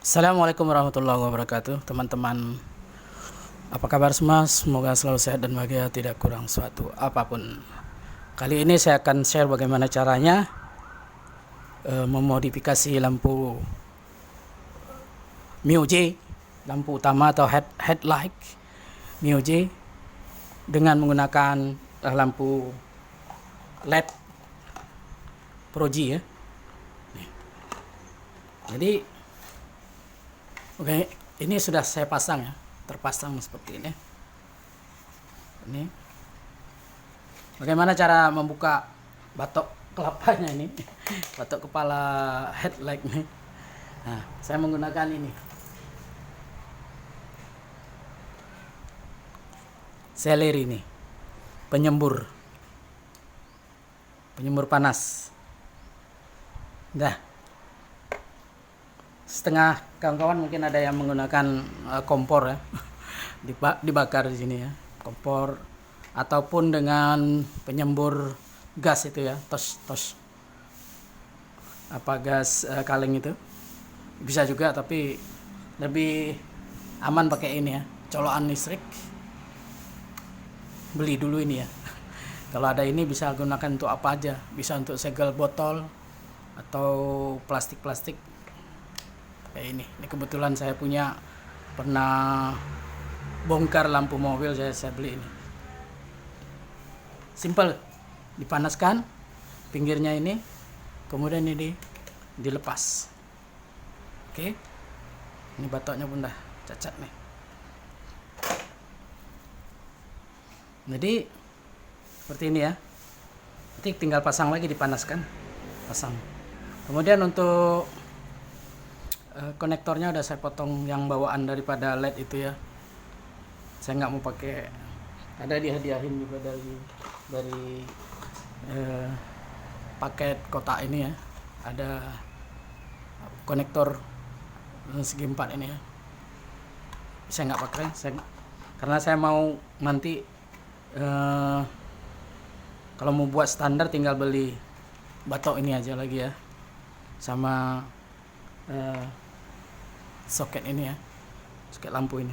Assalamualaikum warahmatullahi wabarakatuh, teman-teman. Apa kabar semua? Semoga selalu sehat dan bahagia, tidak kurang suatu apapun. Kali ini saya akan share bagaimana caranya memodifikasi lampu MIUI, lampu utama atau headlight MIUI dengan menggunakan lampu LED Pro-G ya. Jadi oke, ini sudah saya pasang ya, terpasang seperti ini. Ini bagaimana cara membuka batok kelapanya ini, batok kepala headlight ini. Nah, saya menggunakan ini, selir ini, penyembur panas. Dah. Setengah kawan-kawan mungkin ada yang menggunakan kompor ya, dibakar di sini ya, kompor ataupun dengan penyembur gas itu ya, tos apa gas kaleng itu bisa juga, tapi lebih aman pakai ini ya, colokan listrik. Beli dulu ini ya. Kalau ada ini bisa gunakan untuk apa aja, bisa untuk segel botol atau plastik kayak ini kebetulan saya punya, pernah bongkar lampu mobil, saya beli ini. Simple, dipanaskan pinggirnya ini, kemudian ini dilepas. Oke, ini batoknya pun dah cacat nih. Jadi seperti ini ya, nanti tinggal pasang lagi, dipanaskan, pasang. Kemudian untuk konektornya udah saya potong yang bawaan daripada LED itu ya. Saya nggak mau pakai, ada dihadiahin juga dari paket kotak ini ya. Ada konektor segi 4 ini ya. Saya nggak pakai, karena saya mau nanti kalau mau buat standar tinggal beli batok ini aja lagi ya, sama soket ini ya, soket lampu ini.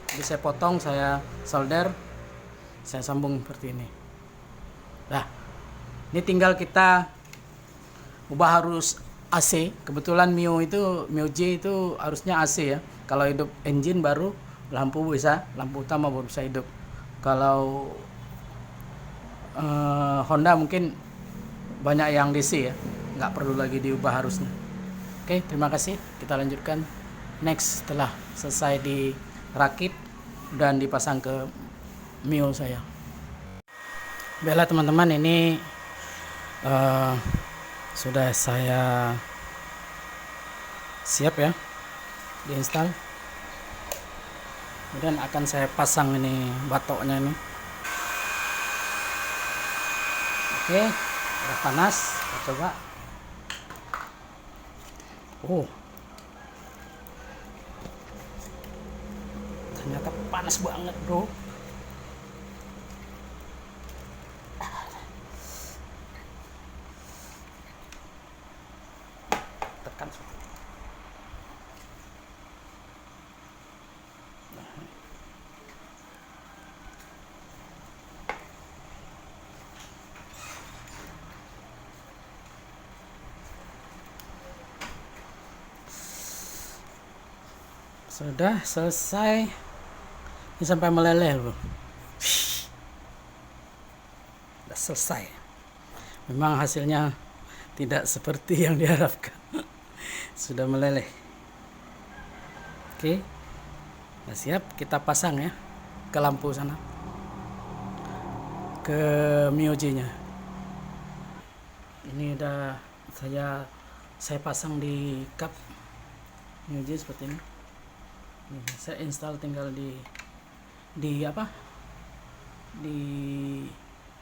Jadi saya potong, saya solder, saya sambung seperti ini. Nah, ini tinggal kita ubah arus AC. Kebetulan MIUI itu harusnya AC ya. Kalau hidup engine baru lampu utama baru bisa hidup. Kalau Honda mungkin banyak yang DC ya, nggak perlu lagi diubah arusnya. Oke, terima kasih. Kita lanjutkan next setelah selesai dirakit dan dipasang ke MIUI saya. Baiklah teman-teman, ini sudah saya siap ya, diinstal. Kemudian akan saya pasang ini batoknya ini. Oke, udah panas, kita coba. Ternyata panas banget bro. Tekan. Sudah selesai. Ini sampai meleleh loh. Sudah selesai. Memang hasilnya tidak seperti yang diharapkan. Sudah meleleh. Oke. Nah, siap, kita pasang ya ke lampu sana, ke MIUI-nya. Ini udah saya pasang di kap MIUI seperti ini. Saya install tinggal di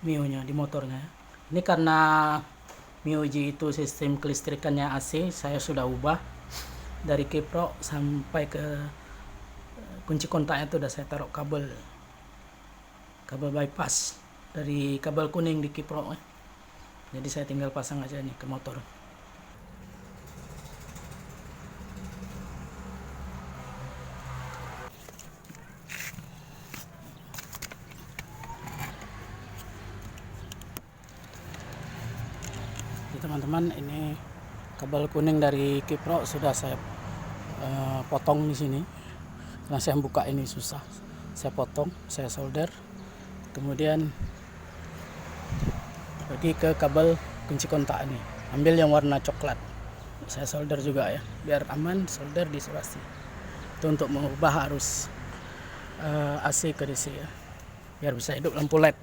MIUI-nya, di motornya. Ini karena MIUI itu sistem kelistrikannya AC, saya sudah ubah dari kiprok sampai ke kunci kontaknya itu udah saya taruh kabel bypass dari kabel kuning di kiprok. Jadi saya tinggal pasang aja nih ke motor. teman-teman, ini kabel kuning dari Kipro sudah saya potong di sini. Karena saya buka ini susah, saya potong, saya solder, kemudian pergi ke kabel kunci kontak ini, ambil yang warna coklat, saya solder juga ya, biar aman, solder di isolasi. Itu untuk mengubah arus AC ke DC ya, biar bisa hidup lampu LED.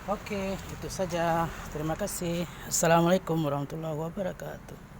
Oke, itu saja. Terima kasih. Assalamualaikum warahmatullahi wabarakatuh.